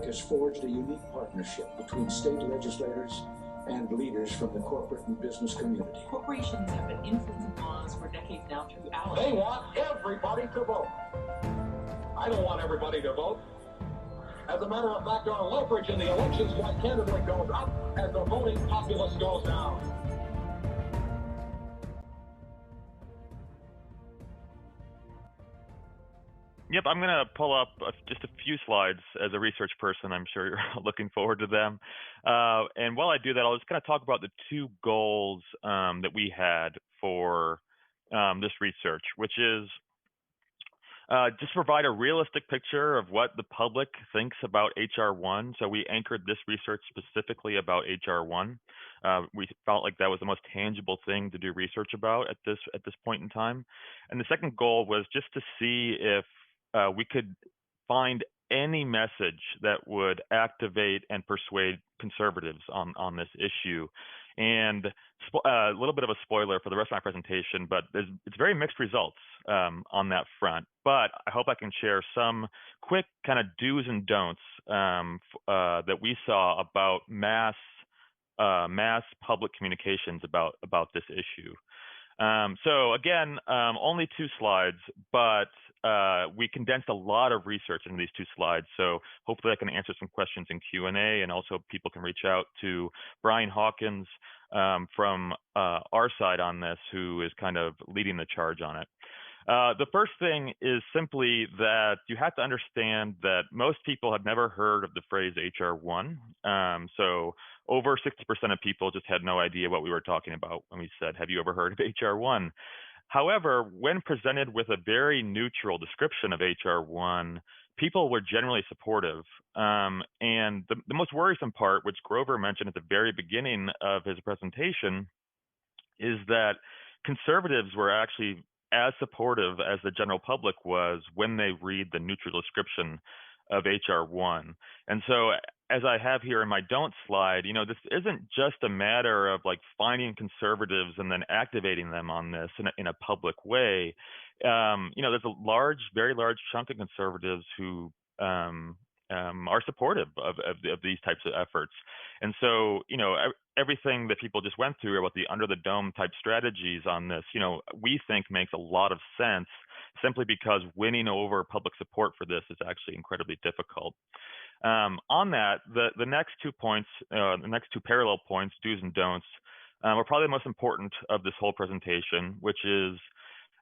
pandemic has forged a unique partnership between state legislators and leaders from the corporate and business community. Corporations have been influencing laws for decades now through our... They want everybody to vote. I don't want everybody to vote. As a matter of fact, our leverage in the elections quite candidly goes up as the voting populace goes down. Yep, I'm going to pull up just a few slides. As a research person, I'm sure you're looking forward to them. And while I do that, I'll just kind of talk about the two goals that we had for this research, which is just provide a realistic picture of what the public thinks about HR1. So we anchored this research specifically about HR1. We felt like that was the most tangible thing to do research about at this point in time. And the second goal was just to see if we could find any message that would activate and persuade conservatives on this issue. And a little bit of a spoiler for the rest of my presentation, but it's very mixed results on that front. But I hope I can share some quick kind of do's and don'ts that we saw about mass public communications about this issue. So again, only 2 slides, but we condensed a lot of research into these 2 slides. So hopefully I can answer some questions in Q&A, and also people can reach out to Brian Hawkins from our side on this, who is kind of leading the charge on it. The first thing is simply that you have to understand that most people have never heard of the phrase HR1. So over 60% of people just had no idea what we were talking about when we said, have you ever heard of HR1? However, when presented with a very neutral description of HR1, people were generally supportive. And the most worrisome part, which Grover mentioned at the very beginning of his presentation, is that conservatives were actually as supportive as the general public was when they read the neutral description of HR1. And so, as I have here in my don't slide, this isn't just a matter of like finding conservatives and then activating them on this in a public way. There's a very large chunk of conservatives who are supportive of these types of efforts. And so, everything that people just went through about the under the dome type strategies on this, we think makes a lot of sense, simply because winning over public support for this is actually incredibly difficult. On that, the next 2 points, the next 2 parallel points, do's and don'ts, are probably the most important of this whole presentation, which is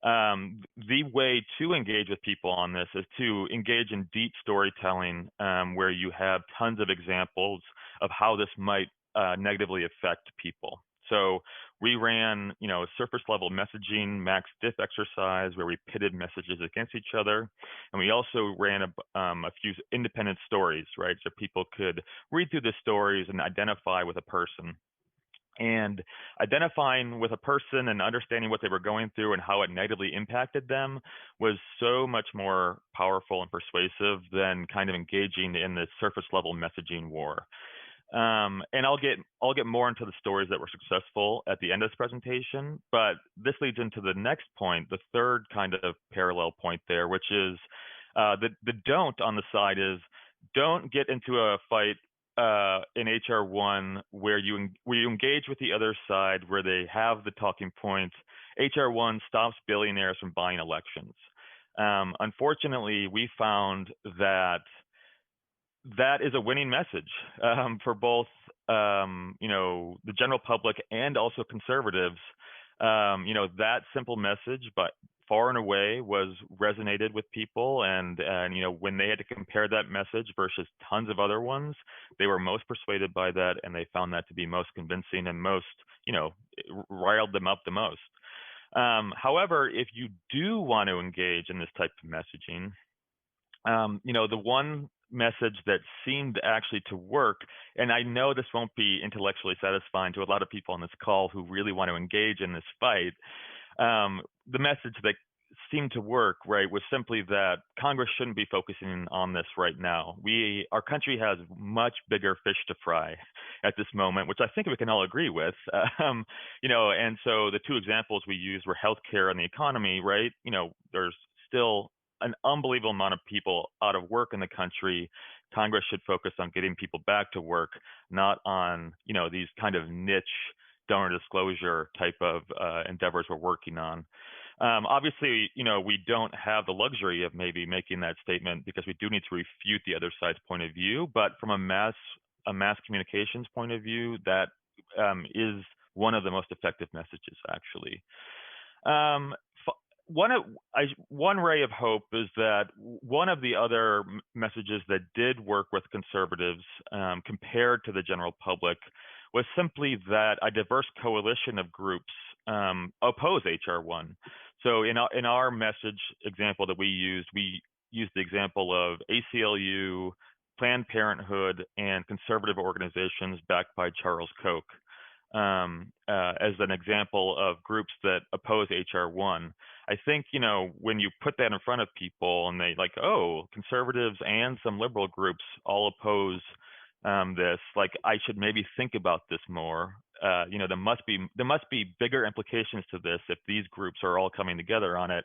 the way to engage with people on this is to engage in deep storytelling, where you have tons of examples of how this might negatively affect people. So we ran, surface level messaging, max diff exercise, where we pitted messages against each other. And we also ran a few independent stories, right? So people could read through the stories and identify with a person. And identifying with a person and understanding what they were going through and how it negatively impacted them was so much more powerful and persuasive than kind of engaging in the surface level messaging war. And I'll get more into the stories that were successful at the end of this presentation, but this leads into the next point, the third kind of parallel point there, which is the don't on the side is don't get into a fight in HR1 where you engage with the other side, where they have the talking points. HR1 stops billionaires from buying elections. Unfortunately, we found that is a winning message for both, the general public and also conservatives. That simple message, but far and away was resonated with people. And when they had to compare that message versus tons of other ones, they were most persuaded by that. And they found that to be most convincing and most, riled them up the most. However, if you do want to engage in this type of messaging, the one message that seemed actually to work, and I know this won't be intellectually satisfying to a lot of people on this call who really want to engage in this fight, the message that seemed to work, right, was simply that Congress shouldn't be focusing on this right now. Our country has much bigger fish to fry at this moment, which I think we can all agree with. And so the 2 examples we used were healthcare and the economy, right? There's still an unbelievable amount of people out of work in the country. Congress should focus on getting people back to work, not on, these kind of niche donor disclosure type of endeavors we're working on. Obviously, we don't have the luxury of maybe making that statement because we do need to refute the other side's point of view. But from a mass communications point of view, that is one of the most effective messages, actually. One ray of hope is that one of the other messages that did work with conservatives compared to the general public was simply that a diverse coalition of groups oppose HR1. So in our message example that we used the example of ACLU, Planned Parenthood, and conservative organizations backed by Charles Koch as an example of groups that oppose HR1. I think, when you put that in front of people and they like, oh, conservatives and some liberal groups all oppose this, like I should maybe think about this more. There must be bigger implications to this if these groups are all coming together on it.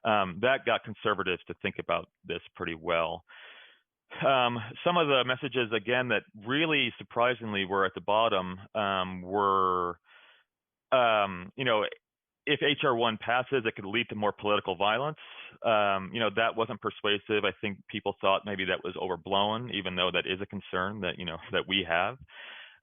That got conservatives to think about this pretty well. Some of the messages, again, that really surprisingly were at the bottom were, if HR1 passes, it could lead to more political violence. That wasn't persuasive. I think people thought maybe that was overblown, even though that is a concern that, that we have.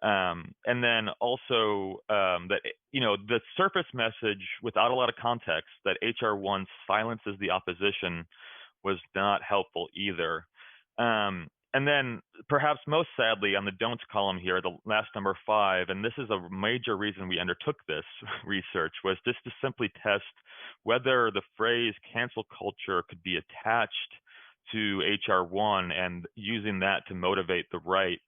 And then also that, the surface message without a lot of context that HR1 silences the opposition was not helpful either. And then perhaps most sadly on the don'ts column here, the last number 5, and this is a major reason we undertook this research, was just to simply test whether the phrase cancel culture could be attached to HR1 and using that to motivate the right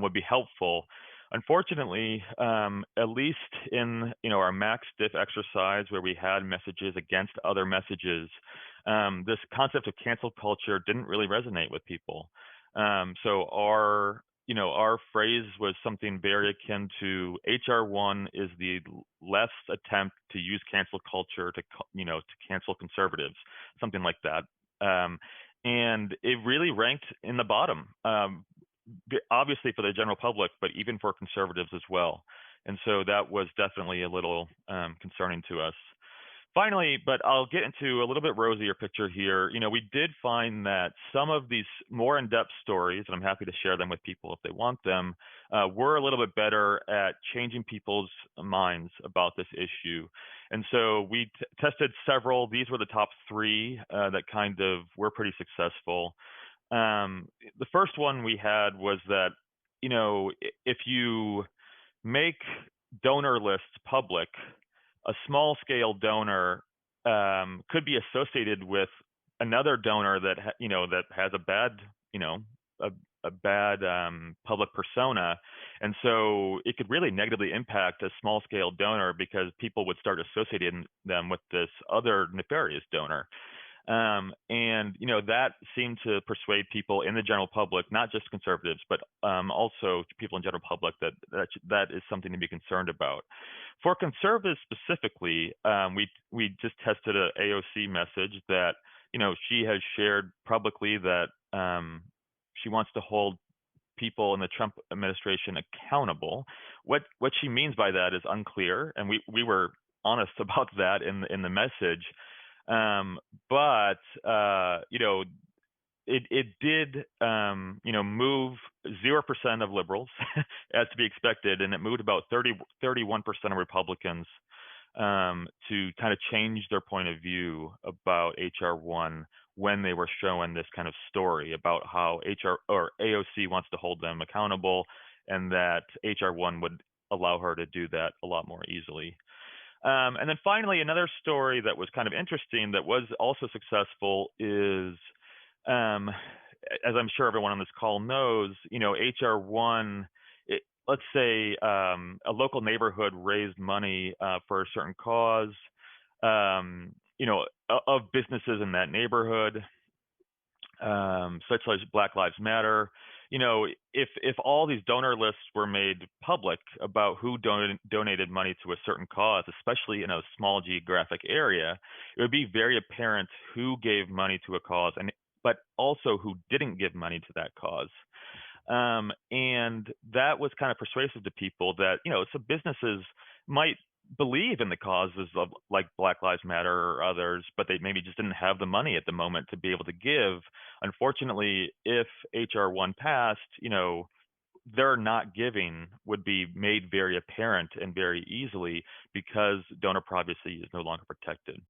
would be helpful. Unfortunately, at least in our max diff exercise where we had messages against other messages, this concept of cancel culture didn't really resonate with people. So our phrase was something very akin to HR1 is the left's attempt to use cancel culture to cancel conservatives, something like that. And it really ranked in the bottom, obviously for the general public, but even for conservatives as well. And so that was definitely a little concerning to us. Finally, but I'll get into a little bit rosier picture here. We did find that some of these more in-depth stories, and I'm happy to share them with people if they want them, were a little bit better at changing people's minds about this issue. And so we tested several. These were the top 3 that kind of were pretty successful. The first one we had was that, if you make donor lists public, a small-scale donor could be associated with another donor that that has a bad public persona, and so it could really negatively impact a small-scale donor because people would start associating them with this other nefarious donor. And that seemed to persuade people in the general public, not just conservatives, but also people in general public that is something to be concerned about. For conservatives specifically, we just tested a AOC message that she has shared publicly that she wants to hold people in the Trump administration accountable. What she means by that is unclear, and we were honest about that in the message. But it did move 0% of liberals as to be expected, and it moved about 31% of Republicans to kind of change their point of view about HR1 when they were showing this kind of story about how AOC wants to hold them accountable, and that HR1 would allow her to do that a lot more easily. And then finally, another story that was kind of interesting that was also successful is, as I'm sure everyone on this call knows, HR1, let's say a local neighborhood raised money for a certain cause, of businesses in that neighborhood, such as Black Lives Matter. If all these donor lists were made public about who donated money to a certain cause, especially in a small geographic area, it would be very apparent who gave money to a cause and but also who didn't give money to that cause. And that was kind of persuasive to people that, some businesses might believe in the causes of like Black Lives Matter or others, but they maybe just didn't have the money at the moment to be able to give. Unfortunately, if HR1 passed, their not giving would be made very apparent and very easily because donor privacy is no longer protected.